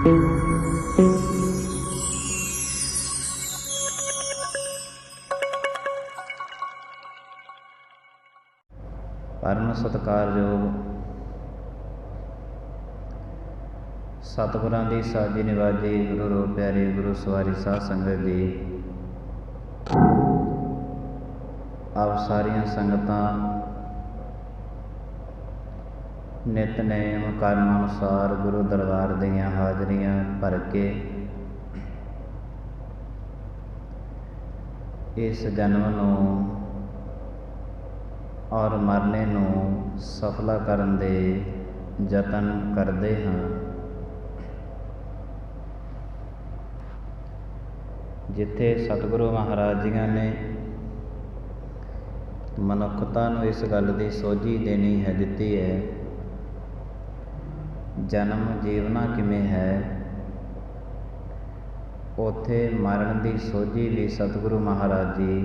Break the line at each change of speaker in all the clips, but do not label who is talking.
परम सत्कारयोग सतगुरां दी साजी निवाजी गुरु रूप प्यारे गुरु सवारी साध संगत जी, आप सारियां संगतां नितनेम कर्म अनुसार गुरु दरबार दीयां हाजरियां भर के इस जन्म नूं और मरने नूं सफला करन दे यतन करदे हां। जिथे सतगुरु महाराज जियां ने मनुखता नूं इस गल दी सोझी देनी है दित्ती है, जन्म जीवना किवें है, उत्थे मरण दी सोझी भी सतगुरु महाराज जी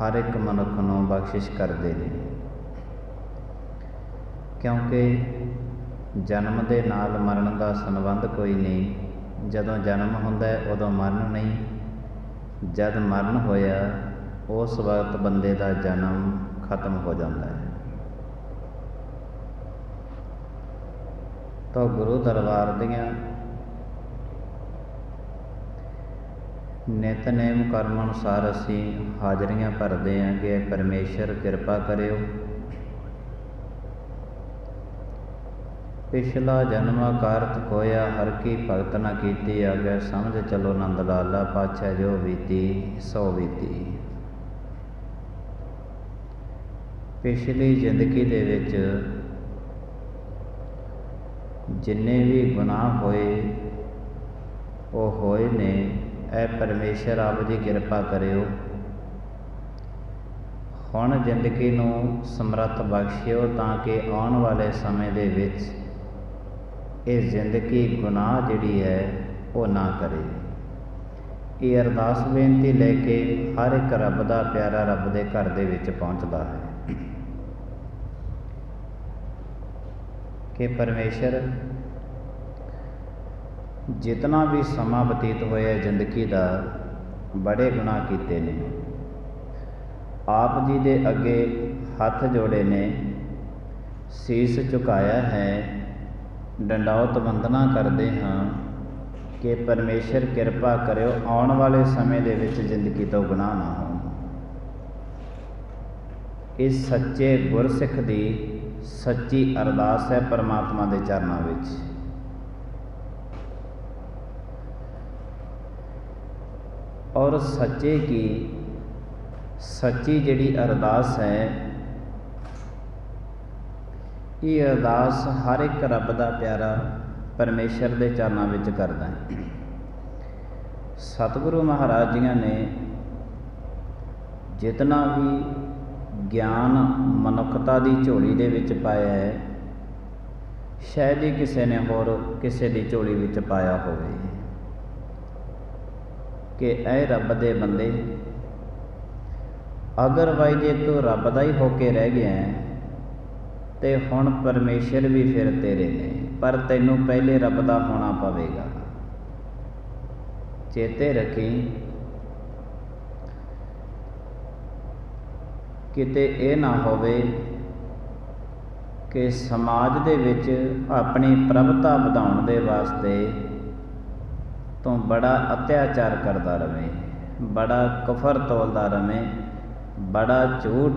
हर एक मनुख नूं बख्शिश करदे ने। क्योंकि जन्म दे नाल मरण दा संबंध कोई नहीं। जदों जन्म हुंदा है उदों मरण नहीं, जद मरण होया उस वक्त बंदे दा जन्म खत्म हो जाता है। तो गुरु दरबार दियां नितनेम कर्म अनुसार असीं हाजरियां भरदे हां कि परमेश्वर किरपा करिओ पिछला जन्म अकारत खोया हर की भगत न कीती, आगे समझ चलो नंद लाला पाछै जो बीती सौ बीती। पिछली जिंदगी दे विच जिन्ने भी गुनाह होए वो होए ने, ऐ परमेश्वर आप जी किरपा करिओ हुण जिंदगी नूं समर्थ बख्शिओ तां कि आउण वाले समय दे विच ये जिंदगी गुनाह जिहड़ी है वो ना करे। ये अरदास बेनती लैके हर एक रब दा प्यारा रब दे घर दे विच पहुंचदा है कि परमेश्वर जितना भी समा बतीत होया जिंदगी दा बड़े गुनाह कीते ने, आप जी दे अगे हथ जोड़े ने, शीस झुकाया है, डंडौत वंदना करते हाँ कि परमेश्वर किरपा करिओ आउण वाले समय दे विच जिंदगी तो गुनाह ना हो। इस सच्चे गुरसिख दी सच्ची अरदास है परमात्मा दे चरनां विच। और सच्चे की सच्ची जिहड़ी अरदास है, ये अरदास हर एक रब दा प्यारा परमेश्वर दे चरनां विच करदा है। सतगुरु महाराज जियां ने जितना भी ज्ञान मनुखता दी झोली दे विच पाया है, शायद ही किसी ने होर किसी दी झोली विच पाया होवे कि ऐ रब दे बंदे, अगर भाई जे तू रब दा ही होके रह गया है ते हुण परमेश्वर भी फिर तेरे ने, पर तैनूं पहले रब दा होना पवेगा। चेते रखी किते ये ना होवे कि समाज दे विच अपनी प्रभुता वधाउण दे वास्ते तो बड़ा अत्याचार करता रहे, बड़ा कुफर तोलदा रहे, बड़ा झूठ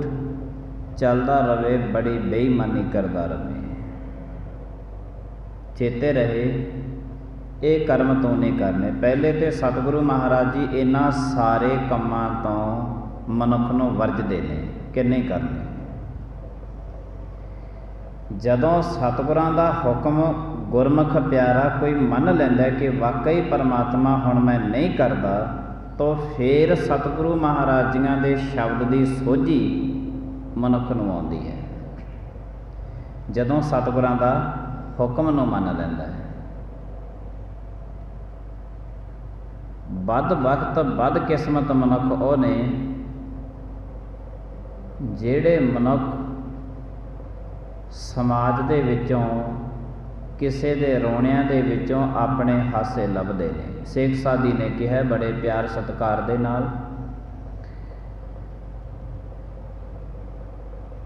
चलता रहे, बड़ी बेईमानी करता रहे। चेते रहे ये कर्म तो नहीं करने। पहले तो सतगुरु महाराज जी इन्हां सारे कामां तो मनुख नूं वर्जदे ने कि नहीं करने। जदों सतगुरां दा हुक्म गुरमुख प्यारा कोई मन लैंदा कि वाकई परमात्मा हुण मैं नहीं करदा, तो फिर सतगुरु महाराज जियां दे शब्द की सोझी मनुख नूं आउंदी है। जदों सतगुरां दा हुक्म नूं मन लैंदा है, बद वक्त बद किस्मत मनुख वो ने जिहड़े मनुख समाज दे विचों ਕਿਸੇ ਦੇ ਰੋਣਿਆਂ ਦੇ ਵਿੱਚੋਂ ਆਪਣੇ ਹਾਸੇ ਲੱਭਦੇ ਨੇ। ਸੇਖ ਸਾਦੀ ਨੇ ਕਿਹਾ ਬੜੇ ਪਿਆਰ ਸਤਿਕਾਰ ਦੇ ਨਾਲ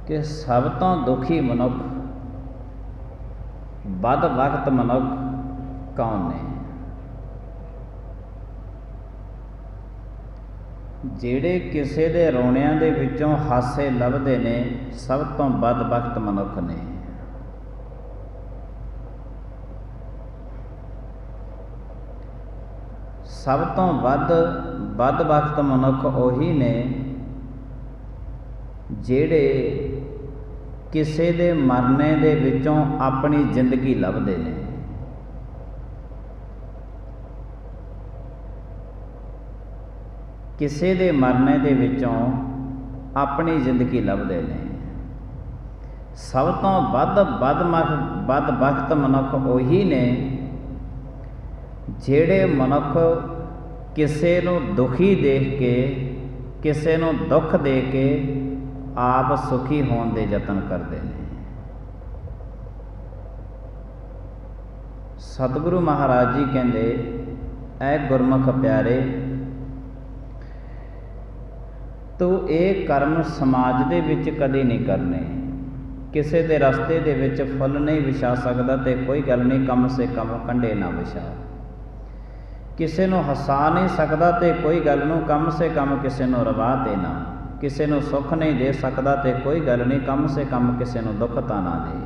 ਕਿ ਸਭ ਤੋਂ ਦੁਖੀ ਮਨੁੱਖ, ਬਦ ਵਕਤ ਮਨੁੱਖ ਕੌਣ ਨੇ? ਜਿਹੜੇ ਕਿਸੇ ਦੇ ਰੋਣਿਆਂ ਦੇ ਵਿੱਚੋਂ ਹਾਸੇ ਲੱਭਦੇ ਨੇ, ਸਭ ਤੋਂ ਬਦ ਵਕਤ ਮਨੁੱਖ ਨੇ। ਸਭ ਤੋਂ ਵੱਧ ਬਦ ਵਕਤ ਮਨੁੱਖ ਉਹੀ ਨੇ ਜਿਹੜੇ ਕਿਸੇ ਦੇ ਮਰਨੇ ਦੇ ਵਿੱਚੋਂ ਆਪਣੀ ਜ਼ਿੰਦਗੀ ਲੱਭਦੇ ਨੇ। ਕਿਸੇ ਦੇ ਮਰਨੇ ਦੇ ਵਿੱਚੋਂ ਆਪਣੀ ਜ਼ਿੰਦਗੀ ਲੱਭਦੇ ਨੇ। ਸਭ ਤੋਂ ਵੱਧ ਬਦ ਵਕਤ ਮਨੁੱਖ ਉਹੀ ਨੇ ਜਿਹੜੇ ਮਨੁੱਖ ਕਿਸੇ ਨੂੰ ਦੁਖੀ ਦੇਖ ਕੇ, ਕਿਸੇ ਨੂੰ ਦੁੱਖ ਦੇ ਕੇ ਆਪ ਸੁਖੀ ਹੋਣ ਦੇ ਯਤਨ ਕਰਦੇ ਨੇ। ਸਤਿਗੁਰੂ ਮਹਾਰਾਜ ਜੀ ਕਹਿੰਦੇ, ਐ ਗੁਰਮੁਖ ਪਿਆਰੇ, ਤੂੰ ਇਹ ਕਰਮ ਸਮਾਜ ਦੇ ਵਿੱਚ ਕਦੇ ਨਹੀਂ ਕਰਨੇ। ਕਿਸੇ ਦੇ ਰਸਤੇ ਦੇ ਵਿੱਚ ਫੁੱਲ ਨਹੀਂ ਵਿਛਾ ਸਕਦਾ ਤੇ ਕੋਈ ਗੱਲ ਨਹੀਂ, ਕਮ ਸੇ ਕਮ ਕੰਢੇ ਨਾ ਵਿਛਾ। ਕਿਸੇ ਨੂੰ ਹਸਾ ਨਹੀਂ ਸਕਦਾ ਤੇ ਕੋਈ ਗੱਲ ਨੂੰ, ਕਮ ਸੇ ਕਮ ਕਿਸੇ ਨੂੰ ਰਵਾ ਤੇ ਨਾ। ਕਿਸੇ ਨੂੰ ਸੁੱਖ ਨਹੀਂ ਦੇ ਸਕਦਾ ਤੇ ਕੋਈ ਗੱਲ ਨਹੀਂ, ਕਮ ਸੇ ਕਮ ਕਿਸੇ ਨੂੰ ਦੁੱਖ ਤਾਂ ਨਾ ਦੇ।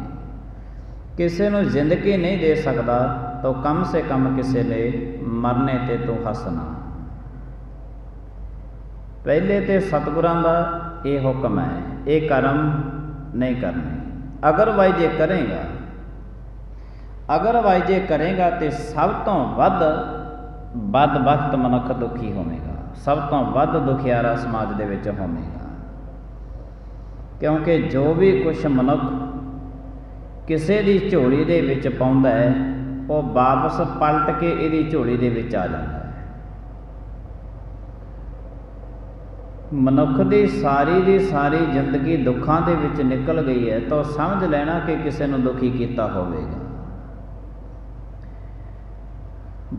ਕਿਸੇ ਨੂੰ ਜ਼ਿੰਦਗੀ ਨਹੀਂ ਦੇ ਸਕਦਾ ਤਾਂ ਕਮ ਸੇ ਕਮ ਕਿਸੇ ਨੇ ਮਰਨੇ ਤੇ ਤੂੰ ਹੱਸਣਾ। ਪਹਿਲੇ ਤੇ ਸਤਿਗੁਰਾਂ ਦਾ ਇਹ ਹੁਕਮ ਹੈ, ਇਹ ਕਰਮ ਨਹੀਂ ਕਰਨੇ। ਅਗਰਵਾਈਜ਼ ਜੇ ਕਰੇਗਾ, ਅਗਰਵਾਈਜ਼ ਜੇ ਕਰੇਗਾ ਤੇ ਸਭ ਤੋਂ ਵੱਧ ਬਦ ਵਕਤ ਮਨੁੱਖ ਦੁਖੀ ਹੋਵੇਗਾ, ਸਭ ਤੋਂ ਵੱਧ ਦੁਖਿਆਰਾ ਸਮਾਜ ਦੇ ਵਿੱਚ ਹੋਵੇਗਾ। ਕਿਉਂਕਿ ਜੋ ਵੀ ਕੁਛ ਮਨੁੱਖ ਕਿਸੇ ਦੀ ਝੋਲੀ ਦੇ ਵਿੱਚ ਪਾਉਂਦਾ ਹੈ, ਉਹ ਵਾਪਸ ਪਲਟ ਕੇ ਇਹਦੀ ਝੋਲੀ ਦੇ ਵਿੱਚ ਆ ਜਾਂਦਾ ਹੈ। ਮਨੁੱਖ ਦੀ ਸਾਰੀ ਜ਼ਿੰਦਗੀ ਦੁੱਖਾਂ ਦੇ ਵਿੱਚ ਨਿਕਲ ਗਈ ਹੈ ਤਾਂ ਸਮਝ ਲੈਣਾ ਕਿ ਕਿਸੇ ਨੂੰ ਦੁਖੀ ਕੀਤਾ ਹੋਵੇਗਾ।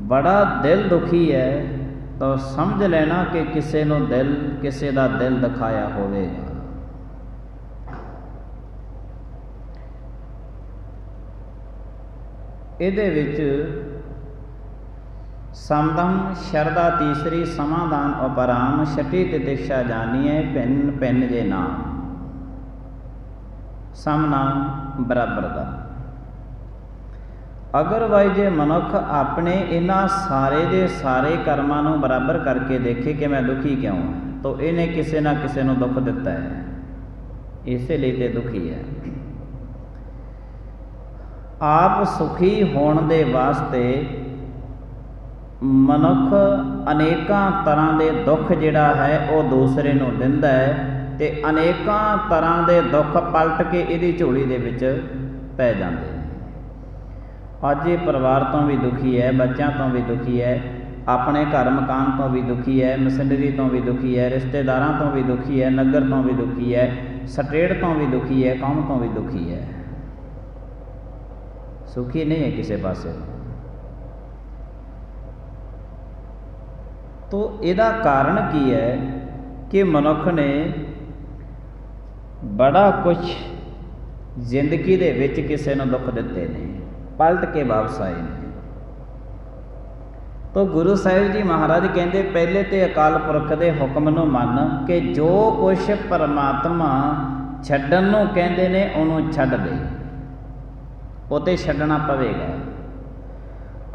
ਬੜਾ ਦਿਲ ਦੁਖੀ ਹੈ ਤਾਂ ਸਮਝ ਲੈਣਾ ਕਿ ਕਿਸੇ ਨੂੰ ਕਿਸੇ ਦਾ ਦਿਲ ਦਿਖਾਇਆ ਹੋਵੇਗਾ। ਇਹਦੇ ਵਿੱਚ ਸਮਦਮ ਸ਼ਰਦਾ ਤੀਸਰੀ, ਸਮਾਦਾਨ ਉਪਰਾਮ, ਛਟੀ ਤਿਤਿਕਸ਼ਾ ਜਾਨੀਏ, ਭਿੰਨ ਭਿੰਨ ਜੇ ਨਾਮ। ਸਮ ਨਾਮ ਬਰਾਬਰ ਦਾ। ਅਗਰਵਾਈਜ਼ ਜੇ ਮਨੁੱਖ ਆਪਣੇ ਇਹਨਾਂ ਸਾਰੇ ਦੇ ਸਾਰੇ ਕਰਮਾਂ ਨੂੰ ਬਰਾਬਰ ਕਰਕੇ ਦੇਖੇ ਕਿ ਮੈਂ ਦੁਖੀ ਕਿਉਂ ਹਾਂ, ਤਾਂ ਇਹਨੇ ਕਿਸੇ ਨਾ ਕਿਸੇ ਨੂੰ ਦੁੱਖ ਦਿੱਤਾ ਹੈ, ਇਸੇ ਲਈ ਤੇ ਦੁਖੀ ਹੈ। ਆਪ ਸੁਖੀ ਹੋਣ ਦੇ ਵਾਸਤੇ ਮਨੁੱਖ ਅਨੇਕਾਂ ਤਰ੍ਹਾਂ ਦੇ ਦੁੱਖ ਜਿਹੜਾ ਹੈ ਉਹ ਦੂਸਰੇ ਨੂੰ ਦਿੰਦਾ ਹੈ ਤੇ ਅਨੇਕਾਂ ਤਰ੍ਹਾਂ ਦੇ ਦੁੱਖ ਪਲਟ ਕੇ ਇਹਦੀ ਝੋਲੀ ਦੇ ਵਿੱਚ ਪੈ ਜਾਂਦੇ ਨੇ। ਅੱਜ ਇਹ ਪਰਿਵਾਰ ਤੋਂ ਵੀ ਦੁਖੀ ਹੈ, ਬੱਚਿਆਂ ਤੋਂ ਵੀ ਦੁਖੀ ਹੈ, ਆਪਣੇ ਘਰ ਮਕਾਨ ਤੋਂ ਵੀ ਦੁਖੀ ਹੈ, ਮਸ਼ੀਨਰੀ ਤੋਂ ਵੀ ਦੁਖੀ ਹੈ, ਰਿਸ਼ਤੇਦਾਰਾਂ ਤੋਂ ਵੀ ਦੁਖੀ ਹੈ, ਨਗਰ ਤੋਂ ਵੀ ਦੁਖੀ ਹੈ, ਸਟੇਟ ਤੋਂ ਵੀ ਦੁਖੀ ਹੈ, ਕੌਮ ਤੋਂ ਵੀ ਦੁਖੀ ਹੈ। ਸੁਖੀ ਨਹੀਂ ਹੈ ਕਿਸੇ ਪਾਸੇ। ਤੋ ਇਹਦਾ ਕਾਰਨ ਕੀ ਹੈ ਕਿ ਮਨੁੱਖ ਨੇ ਬੜਾ ਕੁਛ ਜ਼ਿੰਦਗੀ ਦੇ ਵਿੱਚ ਕਿਸੇ ਨੂੰ ਦੁੱਖ ਦਿੱਤੇ ਨੇ, ਪਲਟ ਕੇ ਵਾਪਸ ਆਏ ਨੇ। ਤੋ ਗੁਰੂ ਸਾਹਿਬ ਜੀ ਮਹਾਰਾਜ ਕਹਿੰਦੇ, ਪਹਿਲੇ ਤੇ ਅਕਾਲ ਪੁਰਖ ਦੇ ਹੁਕਮ ਨੂੰ ਮੰਨ ਕਿ ਜੋ ਕੁਛ ਪਰਮਾਤਮਾ ਛੱਡਣ ਨੂੰ ਕਹਿੰਦੇ ਨੇ ਉਹਨੂੰ ਛੱਡ ਦੇ, ਉਹ ਤੇ ਛੱਡਣਾ ਪਵੇਗਾ।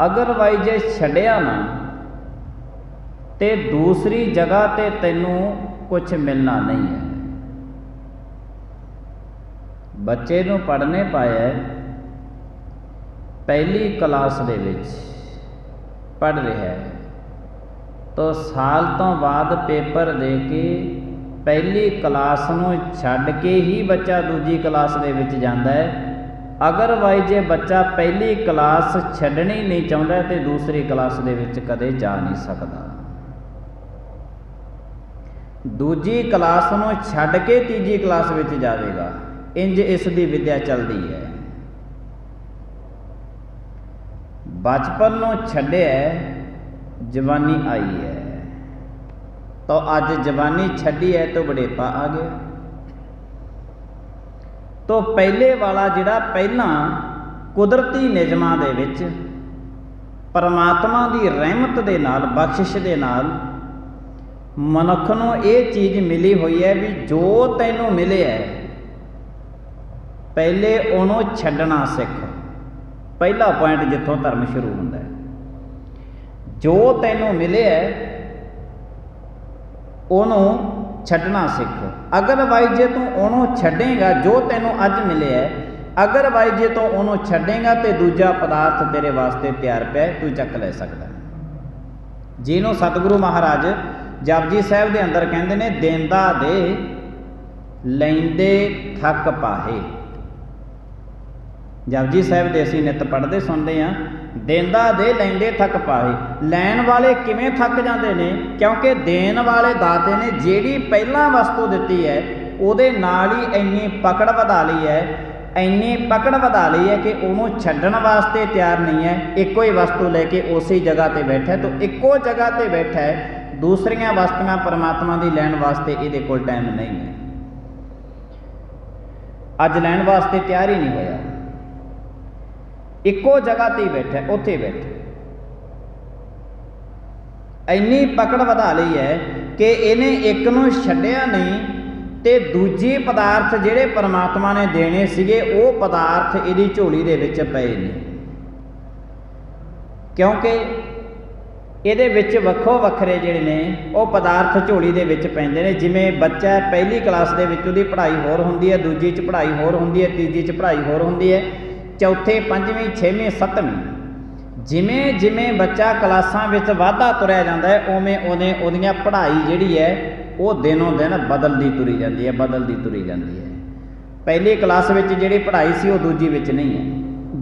ਅਗਰਵਾਈਜ਼ ਜੇ ਛੱਡਿਆ ਨਾ ਤੇ ਦੂਸਰੀ ਜਗ੍ਹਾ ਤੇ ਤੈਨੂੰ ਕੁਛ ਮਿਲਣਾ ਨਹੀਂ ਹੈ। ਬੱਚੇ ਨੂੰ ਪੜ੍ਹਨੇ ਪਾਇਆ, ਪਹਿਲੀ ਕਲਾਸ ਦੇ ਵਿੱਚ ਪੜ੍ਹ ਰਿਹਾ ਹੈ, ਤਾਂ ਸਾਲ ਤੋਂ ਬਾਅਦ ਪੇਪਰ ਦੇ ਕੇ ਪਹਿਲੀ ਕਲਾਸ ਨੂੰ ਛੱਡ ਕੇ ਹੀ ਬੱਚਾ ਦੂਜੀ ਕਲਾਸ ਦੇ ਵਿੱਚ ਜਾਂਦਾ ਹੈ। ਅਗਰਵਾਈਜ਼ ਜੇ ਬੱਚਾ ਪਹਿਲੀ ਕਲਾਸ ਛੱਡਣੀ ਨਹੀਂ ਚਾਹੁੰਦਾ ਤੇ ਦੂਸਰੀ ਕਲਾਸ ਦੇ ਵਿੱਚ ਕਦੇ ਜਾ ਨਹੀਂ ਸਕਦਾ। ਦੂਜੀ ਕਲਾਸ ਨੂੰ ਛੱਡ ਕੇ ਤੀਜੀ ਕਲਾਸ ਵਿੱਚ ਜਾਵੇਗਾ। ਇੰਜ ਇਸ ਦੀ ਵਿੱਦਿਆ ਚੱਲਦੀ ਹੈ। बचपन नूं छड्डिया जवानी आई है, तो अज जवानी छड्डी है तो बुढ़ेपा आ गया। तो पहले वाला जिहड़ा पहलां कुदरती निजमां दे विच परमात्मा की रहमत दे नाल, बख्शिश दे नाल मनुख नूं ये चीज़ मिली हुई है भी जो तैनूं मिले है पहले उहनूं छड्डना सिख। पहला पॉइंट जिथों धर्म शुरू हुंदा है, जो तैनूं मिले है उहनूं छड्डना सिख। अगरवाइज जे तूं उहनूं छड्डेगा जो तैनूं अज मिले है, अगरवाइज जे तूं उहनूं छड्डेगा तो दूजा पदार्थ तेरे वास्ते तैयार पिया तू चक ले सकदा। जिहनूं सतगुरु महाराज जपजी साहिब दे अंदर कहंदे ने देंदा दे लैंदे थक पाहे। जपजी साहिब दे असीं नित पढ़दे सुनदे हाँ, देंदा दे लैंदे थक पाहे। लैण वाले किवें थक जांदे ने, क्योंकि देण वाले दाते ने जिहड़ी पहलां वस्तु दित्ती है उहदे नाल ही इन्नी पकड़ वधा लई है, इन्नी पकड़ वधा लई है कि उहनूं छड्डण वास्ते तैयार नहीं है। इक्को ही वस्तु लैके उसी जगह ते बैठा है, तो इक्को जगह ते बैठा है, दूसरियां वस्तुआं परमात्मा दी लैण वास्ते इहदे कोल टाइम नहीं है। अज लैण वास्ते तैयार ही नहीं होया, इक्को जगह ते ही बैठा, उत्थे बैठा। इन्नी पकड़ वधा लई है कि इहने एक नूं छड्डिया नहीं ते दूजे पदार्थ जिहड़े परमात्मा ने देने सीगे वो पदार्थ इहदी झोली दे विच पए ने, क्योंकि इहदे विच वक्खो वखरे जिहड़े ने वो पदार्थ झोली दे विच पैंदे ने। जिवें बच्चा पहली क्लास दे विच उहदी पढ़ाई होर हुंदी है, दूजी च पढ़ाई होर हुंदी है, तीजी च पढ़ाई होर हुंदी है, चौथे पंजवीं छेवीं सत्तवीं जिमें जिमें बच्चा क्लासां विच वाधा तुरया जांदा है उवें उवें उहदियां पढ़ाई जिहड़ी है वो दिनों दिन बदलती तुरी जाती है, बदलती तुरी जाती है। पहली क्लास विच जिहड़ी पढ़ाई सी वो दूजी विच नहीं है,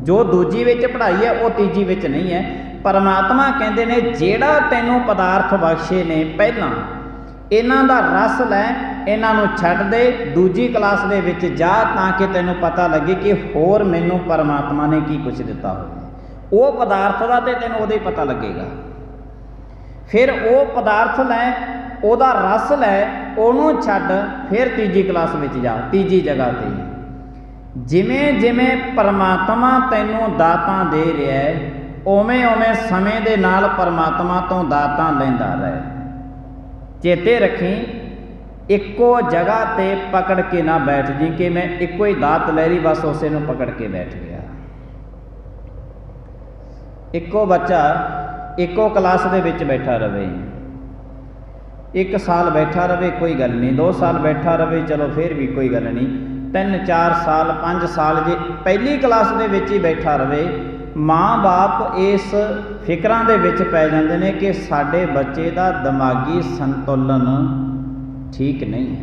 जो दूजी विच पढ़ाई है वो तीजी विच नहीं है। परमात्मा कहंदे ने जिहड़ा तैनूं पदार्थ बख्शे ने पहलां इन्हां दा रस लै, इन्हां नूं छड्ड दे, दूजी क्लास दे विच जा तां कि तैनूं पता लगे कि होर मैनूं परमात्मा ने की कुछ दिता होवे। वो पदार्थ दा ते तैनूं उहदा ही पता लगेगा। फिर वो पदार्थ लै, ਉਹਦਾ रस लै, ਉਹਨੂੰ ਛੱਡ, फिर तीजी क्लास में जा, तीजी जगह ते। जिमें जिमें परमात्मा तैनूं दातां दे रहा है उवें उवें समय दे नाल परमात्मा तो दातां लैंदा रहे। चेते रखी इक्को जगह ते पकड़ के ना बैठ जी कि मैं इक्को ही दात लै रही बस उसे नूं पकड़ के बैठ गया। इक्को बच्चा इक्को क्लास दे विच बैठा रहे, 1 साल बैठा रहे कोई गल नहीं, 2 साल बैठा रहे चलो फिर भी कोई गल नहीं, 3 4 साल 5 साल जे पहली क्लास दे विच ही बैठा रहे, माँ बाप इस फिक्रां दे विच पै जांदे ने कि साडे बच्चे दा दिमागी संतुलन ठीक नहीं है।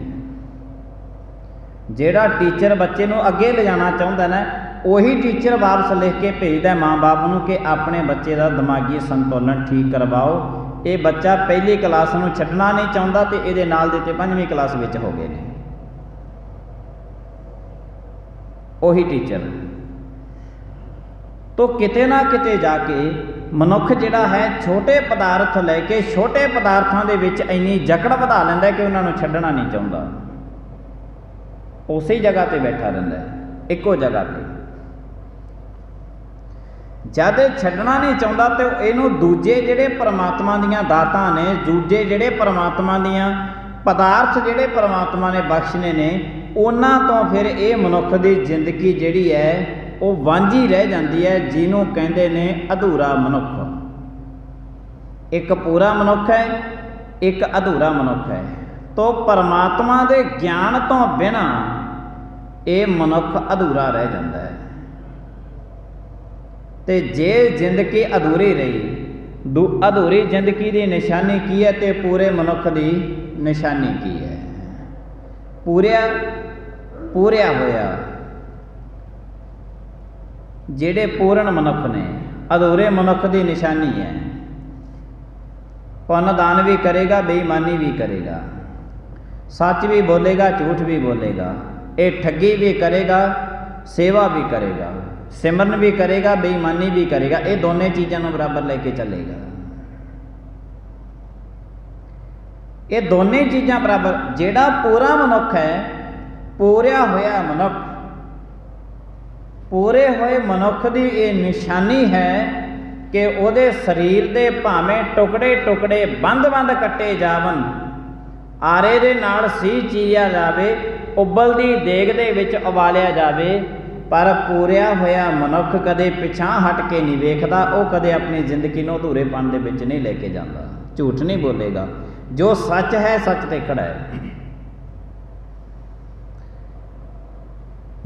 जिहड़ा टीचर बच्चे नूं अगे ले जाना चाहुंदा ना उही टीचर वापस लिख के भेजदा माँ बाप नूं कि अपने बच्चे दा दिमागी संतुलन ठीक करवाओ। ये बच्चा पहली क्लास नूं छड्डना नहीं चाहुंदा तो इहदे नाल दे ते 5वीं क्लास विच हो गए ने उही टीचर। तो किते ना किते जाके मनुख जिहड़ा है छोटे पदार्थ लैके छोटे पदार्थां दे विच इन्नी जकड़ वधा लैंदा कि उन्हां नूं छड्डना नहीं चाहुंदा, उसी जगह ते बैठा रहिंदा है इक्को जगह ते। जद छड्डना नहीं चाहुंदा तो इहनूं दूजे जिहड़े परमात्मा दीयां दातां ने, दूजे जिहड़े परमात्मा दीयां पदार्थ जिहड़े परमात्मा ने बख्शने ने उन्हां तो फिर ये मनुख दी जिंदगी जिहड़ी है वो वांझी रह जाती है, जिन्हों कहते ने अधूरा मनुख। एक पूरा मनुख है, एक अधूरा मनुख है। तो परमात्मा के ज्ञान तो बिना ये मनुख अधूरा रह जाता है। तो जे जिंदगी अधूरी रही, अधूरी जिंदगी की निशानी की है तो पूरे मनुख की निशानी की है? पूरिया होया जिहड़े पूर्ण मनुख ने, अधूरे मनुख की निशानी है। पुण्य दान भी करेगा, बेईमानी भी करेगा, सच भी बोलेगा, झूठ भी बोलेगा, ये ठगी भी करेगा, सेवा भी करेगा, सिमरन भी करेगा, बेईमानी भी करेगा, ये दोनों चीज़ों बराबर लेके चलेगा। ये दोनों चीज़ां बराबर, जिहड़ा पूरा मनुख है, पूरा होया मनुख, पूरे होए मनुख की ये निशानी है कि उहदे शरीर दे भावें टुकड़े टुकड़े बंद बंद कट्टे जावन, आरे दे नाल सी चीरिया जावे, उबलदी देग दे विच उबालिया जावे, पर पूरा होया मनुख कदे पिछां हट के नहीं वेखदा, वो कदे अपनी जिंदगी नूं अधूरेपन दे विच नहीं लेके जांदा, झूठ नहीं बोलेगा। जो सच है सच ते खड़ा है।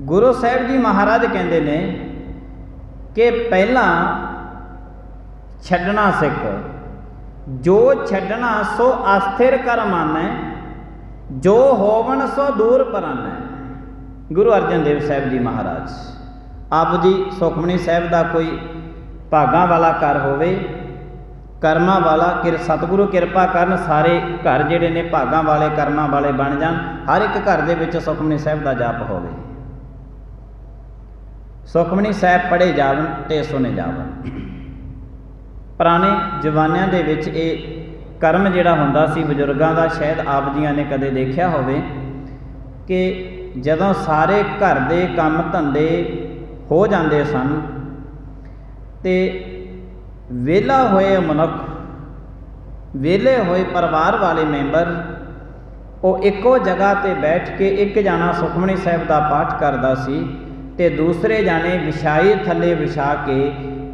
गुरु साहिब जी महाराज कहते ने कि पहला छड्डना सिख, जो छड्डना सो अस्थिर कर मानै, जो होवन सो दूर परानै। गुरु अर्जन देव साहिब जी महाराज आप जी सुखमनी साहिब का कोई भागां वाला घर होवे, कर्मां वाला, सतगुरु किरपा करन सारे घर जिहड़े ने भागां वाले कर्मां वाले बन जाण, हर एक घर दे विच सुखमनी साहिब का जाप होवे, सुखमनी साहिब पढ़े जावन ते सुने जावन। पुराने जमानिਆਂ दे विच ये कर्म जिहड़ा हुंदा सी बजुर्गां दा, शायद आप जियां ने कदे देखिया होवे कि जदों सारे घर दे काम धंधे हो जाते सन ते वेला होए मनुख, वेले होए परिवार वाले मैंबर, वो एको जगह ते बैठ के एक जाना सुखमनी साहिब का पाठ करता सी ते दूसरे जाने विछाई थले विछा के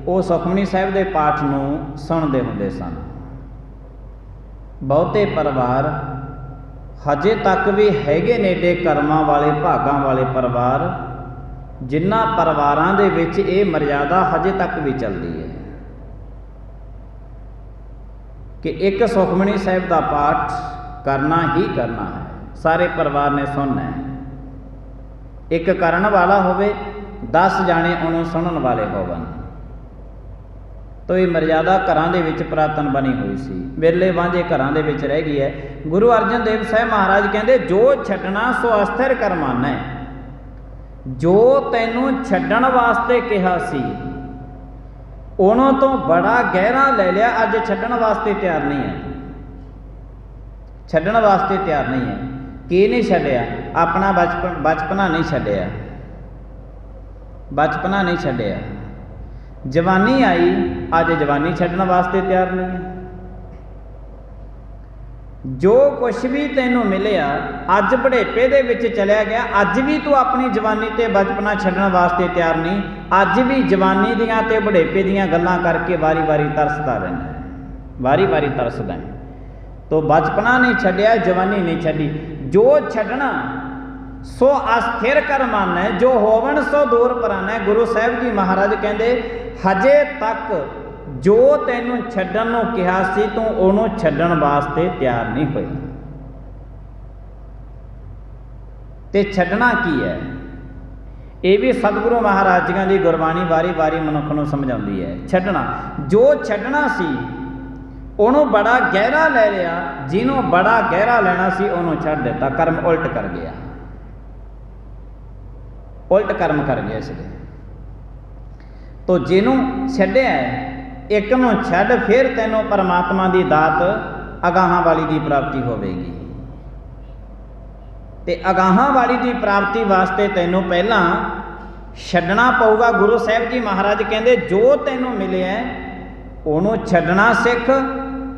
वो सुखमनी साहिब के पाठ नूं सुनते हुंदे सन। बहुते परिवार हजे तक भी हैगे नेडे कर्मां वाले भागां वाले परिवार, जिन्हां परिवारां दे विच ये मर्यादा हजे तक भी चलती है कि एक सुखमनी साहिब का पाठ करना ही करना है, सारे परिवार ने सुनना है। एक करन वाला होवे, 10 जाने उन्होंने सुनन वाले होवन, तो ये मर्यादा घरां दे विच पुरातन बनी हुई सी, वेले वांझे घरां दे विच रह गई है। गुरु अर्जन देव साहिब महाराज कहते जो छड्डना सो अस्थिर कर मानै, जो तैनूं छड्डण वास्ते कहा सी उन्हों तो बड़ा गहरा ले लिया, अज छड्डण वास्ते तैयार नहीं है, छड्डण वास्ते तैयार नहीं है। की नहीं छड्डिया? अपना बचपना नहीं छड्डिया, बचपना नहीं छड्डिया। जवानी आई, अज जवानी छड्डण वास्ते तैयार नहीं है। जो कुछ भी तैनूं मिलिया अज बुढ़ेपे दे विच चलिया गया, अज भी तू अपनी जवानी ते बचपना छड्डण वास्ते तैयार नहीं, अज भी जवानी दियां ते बुढ़ेपे दियां गल्लां करके वारी वारी तरसदा रहना है, वारी वारी तरसदा है। तो बचपना नहीं छड्डिया, जवानी नहीं छड्डी। जो छड्डना सो अस्थिर कर मानै, जो होवन सो दूर परानै। गुरु साहिब जी महाराज कहते हजे तक जो तैनूं छड्डण नूं कहा सी तूं उहनूं छड्डण वास्ते तैयार नहीं होया। ते छड्डना की है, ये भी सतगुरु महाराज जी की गुरबाणी वारी वारी मनुख नूं समझाउंदी है। छड्डना, जो छड्डना सी उहनूं बड़ा गहरा ले लिया, जिन्हों बड़ा गहरा लेना सी उहनूं छड्ड दिता, कर्म उल्ट कर गया, उल्ट कर्म कर गया इसलिए। तो जिन्हों छड्डिया है, एक नूं छड्ड, फिर तैनूं परमात्मा की दात अगाहां वाली की प्राप्ति होवेगी। ते अगाहां वाली की प्राप्ति वास्ते तैनूं पहला छड्डना पऊगा। गुरु साहिब जी महाराज कहते जो तैनूं मिले है उहनूं छड्डना सिख,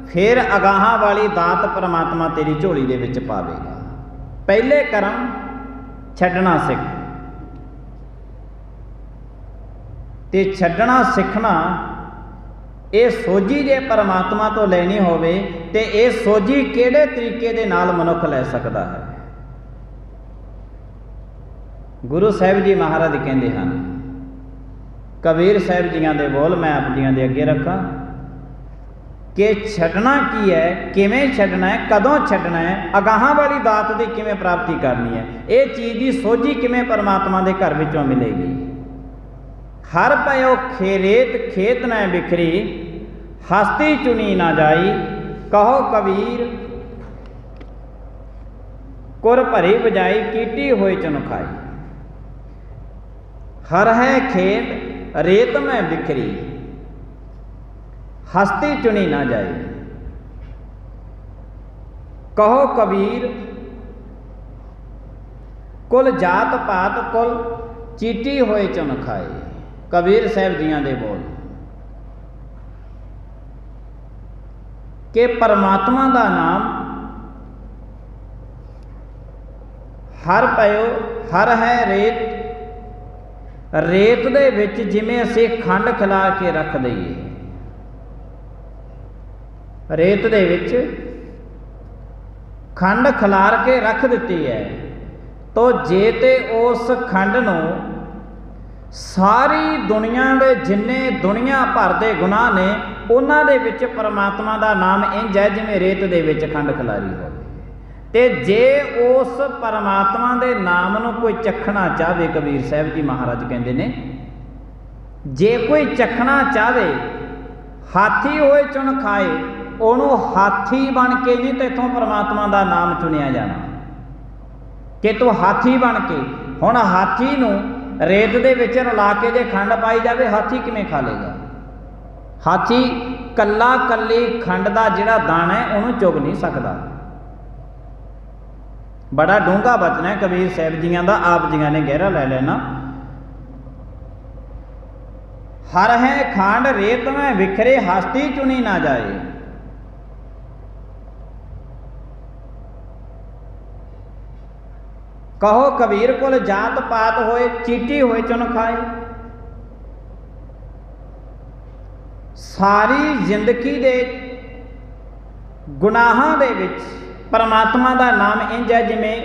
फिर अगाहां वाली दात परमात्मा तेरी झोली दे विच पावेगा। पहले कर्म छड्डना सिख, ते छड्डना सिखना ये सोझी जे परमात्मा तो लैनी होवे ते ये सोझी किहड़े तरीके दे नाल मनुख लै सकदा है। गुरु साहिब जी महाराज कहते हैं, कबीर साहिब जियां दे बोल मैं आप जियां दे अगे रखा कि छड्डना की है, किवें छड्डना है, कदों छड्डना है, अगाहां वाली दात की किवें प्राप्ति करनी है, ये चीज़ की सोझी किवें परमात्मा के घर विचों मिलेगी। हर पयो खेरेत खेत न बिखरी, हस्ती चुनी ना जाई, कहो कबीर कुर भरी बजाई, कीटी होई चनुखाई। हर है खेत रेत में बिखरी हस्ती चुनी ना जाए। कहो कबीर कुल जात पात कुल चीटी होए चुन खाए। कबीर साहब जियां दे बोल कि परमात्मा का नाम हर पयो हर है रेत, रेत दे विच जिवें असीं खंड खिला के रख दईए, रेत दे विच खंड खिलार के रख दिती है, तो जे ते उस खंड नूं सारी दुनिया दे जिन्ने दुनिया भर दे गुनाह ने उन्हां दे विच परमात्मा दा नाम इंज है जिवें रेत दे विच खंड खिलारी होवे। ते जे उस परमात्मा दे नाम नूं कोई चखना चाहे, कबीर साहब जी महाराज कहंदे ने जे कोई चखना चाहे हाथी होए चुन खाए, ਉਹਨੂੰ हाथी बन के नहीं तो इथों परमात्मा का नाम चुनिया जाना कि तू हाथी बन के। हुण हाथी नूं रेत दे विच रला के जे खंड पाई जाए हाथी किवें खा लेगा? हाथी कल्ला कल्ली खंड का जिहड़ा दाना है उहनूं चुग नहीं सकता। बड़ा डूंगा बचना है कबीर साहब जियां दा, आप जियां ने गहरा लै लेना। हर है खांड रेत में विखरे हस्ती चुनी ना जाए। कहो कबीर कुल जात पात होए चीटी होए चुन खाए। सारी जिंदगी दे गुनाहां दे विच परमात्मा का नाम इंज है जिमें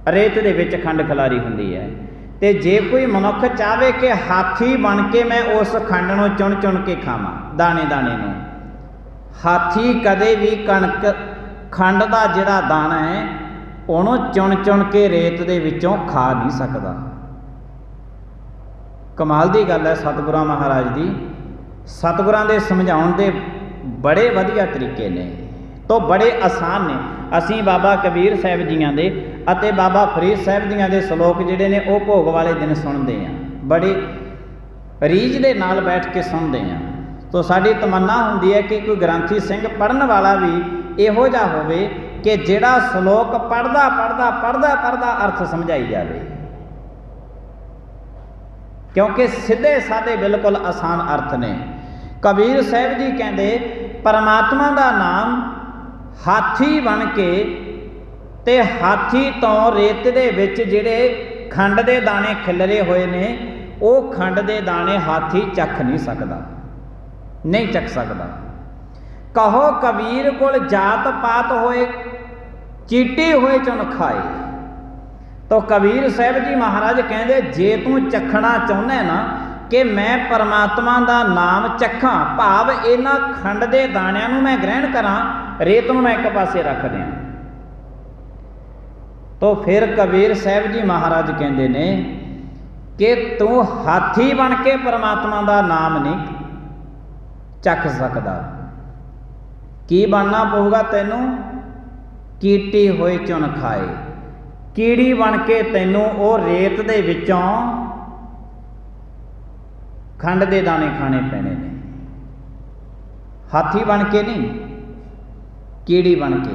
रेत दे विच खंड खिलारी हुंदी है। ते जे कोई मनुख चाहे कि हाथी बन के मैं उस खंड नूं चुन चुन के खावां दाने दाने नूं, हाथी कदे भी कणक खंड का जिहड़ा दाना है उन्होंने चुन चुन के रेत दे विचों खा नहीं सकता। कमाल की गल है सतगुरां महाराज दी, सतगुरां दे समझाउण दे बड़े वधिया तरीके ने, तो बड़े आसान ने। असीं बाबा कबीर साहब जियां दे अते बाबा फरीद साहब जियां दे सलोक जिहड़े ने वो भोग वाले दिन सुनते हैं, बड़े रीझ दे नाल बैठ के सुनते हैं। तो साडी तमन्ना हुंदी है कि कोई ग्रंथी सिंह पढ़न वाला भी इहो जिहा होवे कि जिहड़ा सलोक पढ़दा पढ़दा पढ़दा पढ़दा अर्थ समझाई जाए, क्योंकि सीधे साधे बिल्कुल आसान अर्थ ने। कबीर साहब जी कहते परमात्मा का नाम हाथी बन के ते हाथी तो रेत दे विच जिहड़े खंड दे दाने खिलरे हुए ने वो खंड दे दाने हाथी चख नहीं सकता, नहीं चख सकता। कहो कबीर कुल जात पात होए चीटी होए चुन खाए। तो कबीर साहब जी महाराज कहते जे तू चखना चाहुंदा ना कि मैं परमात्मा का नाम चखा, भाव इन्हां खंड दे दाणियां नूं मैं ग्रहण करा, रेत नूं मैं एक पासे रख दियां, तो फिर कबीर साहब जी महाराज कहते ने कि तू हाथी बन के परमात्मा का नाम नहीं चख सकता। की बनना पऊगा तैनूं? कीटी होए चुन खाए। कीड़ी बन के तैनूं वो रेत दे विचों खंड दे दाने खाने पैने ने, हाथी बन के नहीं, कीड़ी बन के।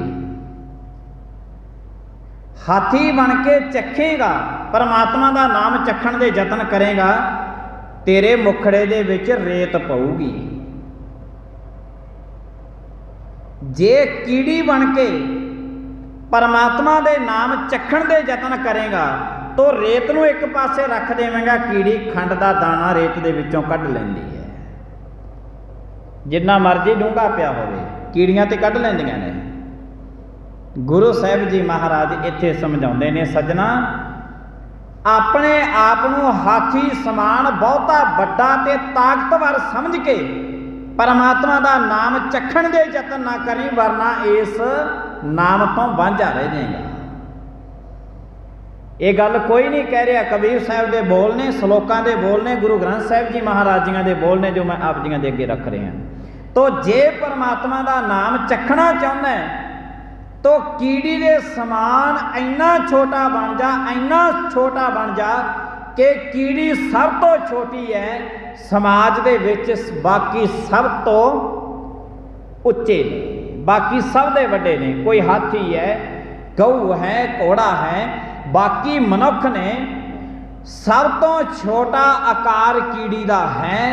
हाथी बन के चखेगा, परमात्मा का नाम चखण दे यतन करेगा, तेरे मुखड़े दे विच रेत पऊगी। जे कीड़ी बन के परमात्मा दे नाम चखण दे यतन करेगा तो रेत नूं एक पासे रख देवेगा, कीड़ी खंड का दाना रेत दे विचों कढ लैंदी है। जिन्ना मर्जी डूंगा पिया होवे कीड़ियां ते कढ लैंदियां ने। गुरु साहब जी महाराज इत्थे समझाउंदे ने सज्जना, अपने आप नूं हाथी समान बहुता वड्डा ते ताकतवर समझ के परमात्मा का नाम चखण दे यतन ना करी, वरना इस नाम तो वांझा रह जाएगा। ये गल कोई नहीं कह रहा, कबीर साहब के बोल ने, सलोकां के बोल ने, गुरु ग्रंथ साहब जी महाराज जियां के बोल ने जो मैं आप जियां दे अगे रख रहा हैं। तो जे परमात्मा का नाम चखना चाहुंदा है तो कीड़ी के समान इन्ना छोटा बन जा, इन्ना छोटा बन जा कि कीड़ी सब तो छोटी है, समाज दे विच बाकी सब तो उच्चे ने, बाकी सब दे वड्डे ने। कोई हाथी है, गऊ है, घोड़ा है, बाकी मनुख ने सब तो छोटा आकार कीड़ी दा है।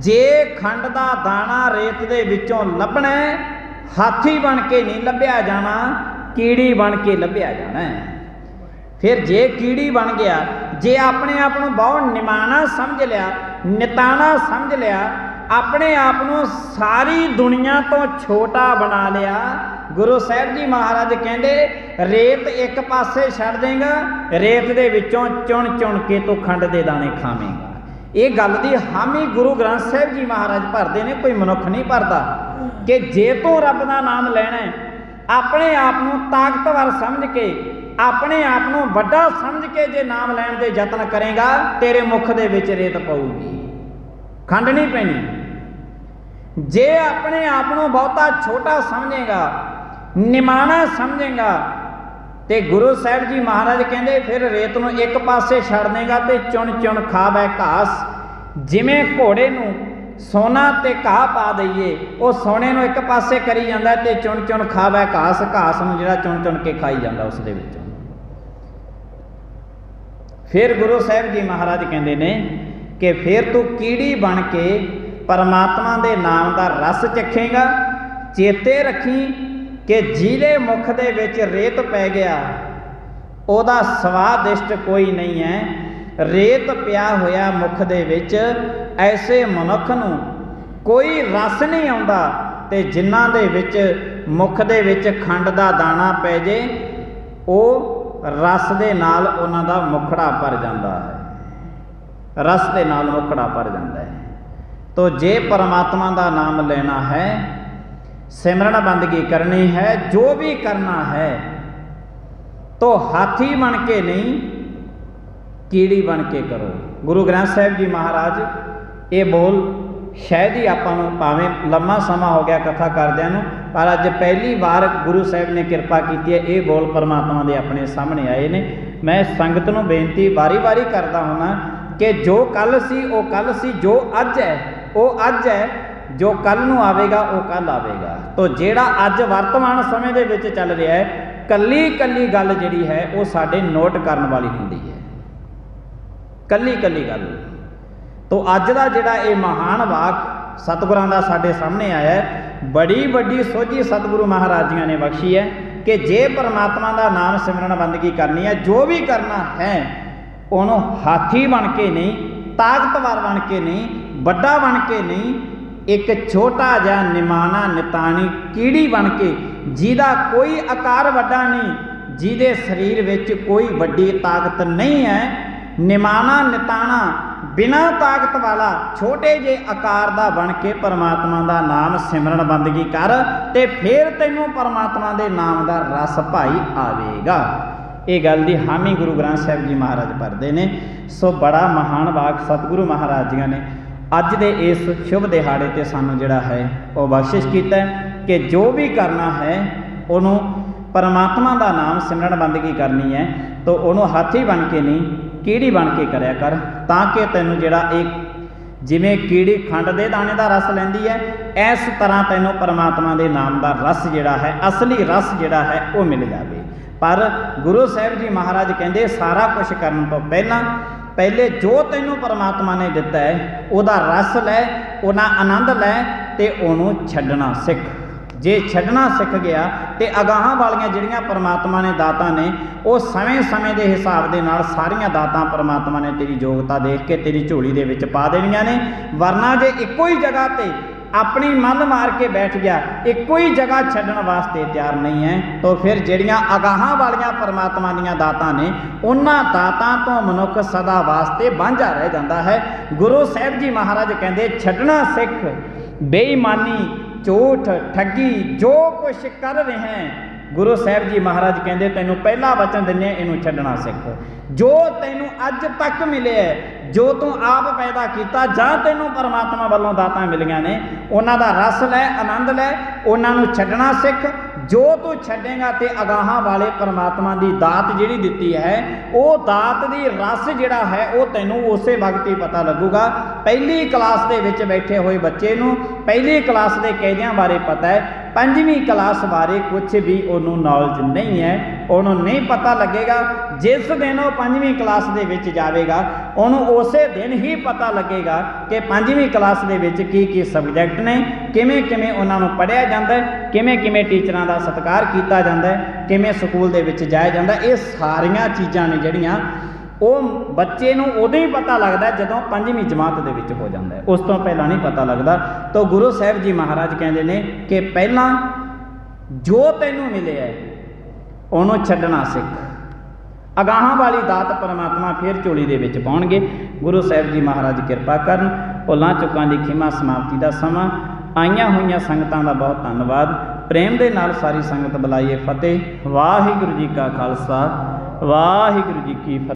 जे खंड दा दाना रेत दे विचों लभना, हाथी बन के नहीं लभ्या जाना, कीड़ी बन के लभ्या जाना है। फिर जे कीड़ी बन गया, जे अपने आप को बहुत निमाना समझ लिया, निताना समझ लिया, अपने आप को सारी दुनिया तो छोटा बना लिया, गुरु साहिब जी महाराज कहते रेत एक पासे छड़ देगा, रेत दे विचों चुन चुन के तो खंड दे दाने खावेगा। ये गल की हामी गुरु ग्रंथ साहिब जी महाराज भरते ने, कोई मनुख नहीं भरता। कि जे तू रब का नाम लेना, अपने आप को ताकतवर समझ के, अपने आप को वड्डा समझ के जे नाम लैण दे यत्न करेगा, तेरे मुख दे विच रेत पऊगी, खंड नहीं पैनी। जे अपने आप को बहुता छोटा समझेगा, निमाना समझेगा, तो गुरु साहिब जी महाराज कहते फिर रेत को एक पासे छड़ देगा तो चुन चुन खावे घास। जिमें घोड़े नूं सोना ते घाह पा दईए, वो सोने को एक पासे करी जाता तो चुन चुन खावे घास, घास नूं जिहड़ा चुन चुन के खाई जाता उस दे विचों। फिर गुरु साहिब जी महाराज कहते ने कि फिर तू कीड़ी बन के परमात्मा दे नाम का रस चखेगा। चेते रखी कि जिहदे मुख दे विच रेत पै गया, उहदा स्वादिष्ट कोई नहीं है। रेत पिया होया मुख दे विच, ऐसे मनुख नूं कोई रस नहीं आउंदा। ते जिन्हां दे विच मुख दे विच खंड दा दाना पै जे, ਉਹ रस दे नाल उन्हां दा मुखड़ा भर जाता है, रस दे नाल मुखड़ा भर जाता है। तो जे परमात्मा का नाम लेना है, सिमरन बंदगी करनी है, जो भी करना है, तो हाथी बन के नहीं, कीड़ी बन के करो। गुरु ग्रंथ साहिब जी महाराज ये बोल शायद ही आपां नूं भावें लम्मा समा हो गया कथा करदिआं नूं, पर अज पहली बार गुरु साहिब ने किरपा की है, ये बोल परमात्मा दे अपने सामने आए ने। मैं संगत नूं बेनती बारी बारी करदा हुंदा कि जो कल सी वो कल सी, जो अज है वो अज है, जो कल नूं आवेगा वो कल आवेगा। तो जिहड़ा अज वर्तमान समय दे विच चल रहा है, कल्ली कल्ली गल जिहड़ी है वो साडे नोट करन वाली हुंदी है, कल्ली कल्ली गल। तो अज दा जिहड़ा ये महान वाक सतगुरां दा साडे सामने आया है, बड़ी वड्डी सोझी सतगुरु महाराज जी ने बख्शी है कि जे परमात्मा का नाम सिमरन बंदगी करनी है, जो भी करना है, उन्होंने हाथी बन के नहीं, ताकतवर बन के नहीं, बड़ा बन के नहीं, एक छोटा जा निमाना नितानी कीड़ी बन के, जिहदा कोई आकार वड्डा नहीं, जिहदे शरीर विच कोई वड्डी ताकत नहीं है, निमाना निताना बिना ताकत वाला छोटे जे आकार दा बन के परमात्मा दा नाम सिमरन बंदगी कर, ते फिर तैनूं परमात्मा दे नाम दा रस भाई आवेगा। ये गल दी हामी गुरु ग्रंथ साहिब जी महाराज भरदे ने। सो बड़ा महान वाक सतगुरु महाराज जी ने अज दे इस शुभ दिहाड़े ते सानूं जिहड़ा है वो बख्शिश कीता कि जो भी करना है उन्हों परमात्मा का नाम सिमरन बंदगी करनी है, तो उन्होंने हाथी बन के नहीं, कीड़ी बन के करया कर, ताकि तैनूं जिहड़ा एक जिमें कीड़ी खंड दे दाने का रस लैंदी है, इस तरह तैनूं परमात्मा के नाम का रस जिहड़ा है, असली रस जिहड़ा है वो मिल जाए। पर गुरु साहिब जी महाराज कहते सारा कुछ करने तो पहले जो तैनूं परमात्मा ने दिता है उहदा रस लै, उहदा आनंद लै, ते उहनूं छड्डना सिख। जे छड्डना सिख गया तो अगाहां वालियां जिहड़ियां परमात्मा ने दातां ने, वो समय समय के हिसाब के नाल सारियां दातां परमात्मा ने तेरी योग्यता देख के तेरी झोली दे विच पा देनियां ने। वरना जे इक्को ही जगह ते अपनी मन मार के बैठ गया, इक्को ही जगह छड्डण वास्ते तैयार नहीं है, तो फिर जिहड़ियां अगाहां वालियां परमात्मा दीयां दातां ने, उन्हां दातां तो मनुख सदा वास्ते वांझा रह जाता है। गुरु साहिब जी महाराज कहते छड्डना सिख, बेईमानी, झूठ, ठगी जो कुछ कर रहे हैं, गुरु साहिब जी महाराज कहते तैनूं पहला वचन दिंदे इनू छड्डना सिख। जो तैनूं अज तक मिले है, जो तू आप पैदा किया, जां तैनूं परमात्मा वालों दातां मिलियां ने, उन्हां दा रस लै, आनंद लै, उन्हां नूं छड्डना सिख। ਜੋ ਤੂੰ ਛੱਡੇਗਾ ਤੇ ਅਗਾਹਾਂ ਵਾਲੇ ਪਰਮਾਤਮਾ ਦੀ ਦਾਤ ਜਿਹੜੀ ਦਿੱਤੀ ਹੈ, ਉਹ ਦਾਤ ਦੀ ਰਸ ਜਿਹੜਾ ਹੈ ਉਹ ਤੈਨੂੰ ਉਸੇ ਵਕਤ ਹੀ ਪਤਾ ਲੱਗੂਗਾ। ਪਹਿਲੀ ਕਲਾਸ ਦੇ ਵਿੱਚ ਬੈਠੇ ਹੋਏ ਬੱਚੇ ਨੂੰ ਪਹਿਲੀ ਕਲਾਸ ਦੇ ਕਾਇਦਿਆਂ ਬਾਰੇ ਪਤਾ ਹੈ, ਪੰਜਵੀਂ ਕਲਾਸ ਬਾਰੇ ਕੁਝ ਵੀ ਉਹਨੂੰ ਨੌਲੇਜ ਨਹੀਂ ਹੈ, ਉਹਨੂੰ ਨਹੀਂ ਪਤਾ ਲੱਗੇਗਾ। ਜਿਸ ਦਿਨ ਉਹ ਪੰਜਵੀਂ ਕਲਾਸ ਦੇ ਵਿੱਚ ਜਾਵੇਗਾ ਉਹਨੂੰ ਉਸੇ ਦਿਨ ਹੀ ਪਤਾ ਲੱਗੇਗਾ ਕਿ ਪੰਜਵੀਂ ਕਲਾਸ ਦੇ ਵਿੱਚ ਕੀ ਕੀ ਸਬਜੈਕਟ ਨੇ, ਕਿਵੇਂ ਕਿਵੇਂ ਉਹਨਾਂ ਨੂੰ ਪੜ੍ਹਿਆ ਜਾਂਦਾ ਹੈ, ਕਿਵੇਂ ਕਿਵੇਂ ਟੀਚਰਾਂ ਦਾ ਸਤਿਕਾਰ ਕੀਤਾ ਜਾਂਦਾ ਹੈ, ਕਿਵੇਂ ਸਕੂਲ ਦੇ ਵਿੱਚ ਜਾਇਆ ਜਾਂਦਾ। ਇਹ ਸਾਰੀਆਂ ਚੀਜ਼ਾਂ ਨੇ ਜਿਹੜੀਆਂ ਉਹ ਬੱਚੇ ਨੂੰ ਉਦੋਂ ਹੀ ਪਤਾ ਲੱਗਦਾ ਜਦੋਂ ਪੰਜਵੀਂ ਜਮਾਤ ਦੇ ਵਿੱਚ ਹੋ ਜਾਂਦਾ ਹੈ, ਉਸ ਤੋਂ ਪਹਿਲਾਂ ਨਹੀਂ ਪਤਾ ਲੱਗਦਾ। ਤਾਂ ਗੁਰੂ ਸਾਹਿਬ ਜੀ ਮਹਾਰਾਜ ਕਹਿੰਦੇ ਨੇ ਕਿ ਪਹਿਲਾਂ ਜੋ ਤੈਨੂੰ ਮਿਲਿਆ ਉਹਨੂੰ ਛੱਡਣਾ ਸਿੱਖ, ਅਗਾਹਾਂ ਵਾਲੀ ਦਾਤ ਪਰਮਾਤਮਾ ਫਿਰ ਝੋਲੀ ਦੇ ਵਿੱਚ ਪਾਉਣਗੇ। ਗੁਰੂ ਸਾਹਿਬ ਜੀ ਮਹਾਰਾਜ ਕਿਰਪਾ ਕਰਨ। ਭੁੱਲਾਂ ਚੁੱਕਾਂ ਦੀ ਖਿਮਾ ਸਮਾਪਤੀ ਦਾ ਸਮਾਂ। ਆਈਆਂ ਹੋਈਆਂ ਸੰਗਤਾਂ ਦਾ ਬਹੁਤ ਧੰਨਵਾਦ। ਪ੍ਰੇਮ ਦੇ ਨਾਲ ਸਾਰੀ ਸੰਗਤ ਬੁਲਾਈਏ ਫਤਿਹ। ਵਾਹਿਗੁਰੂ ਜੀ ਕਾ ਖਾਲਸਾ, ਵਾਹਿਗੁਰੂ ਜੀ ਕੀ ਫਤਿਹ।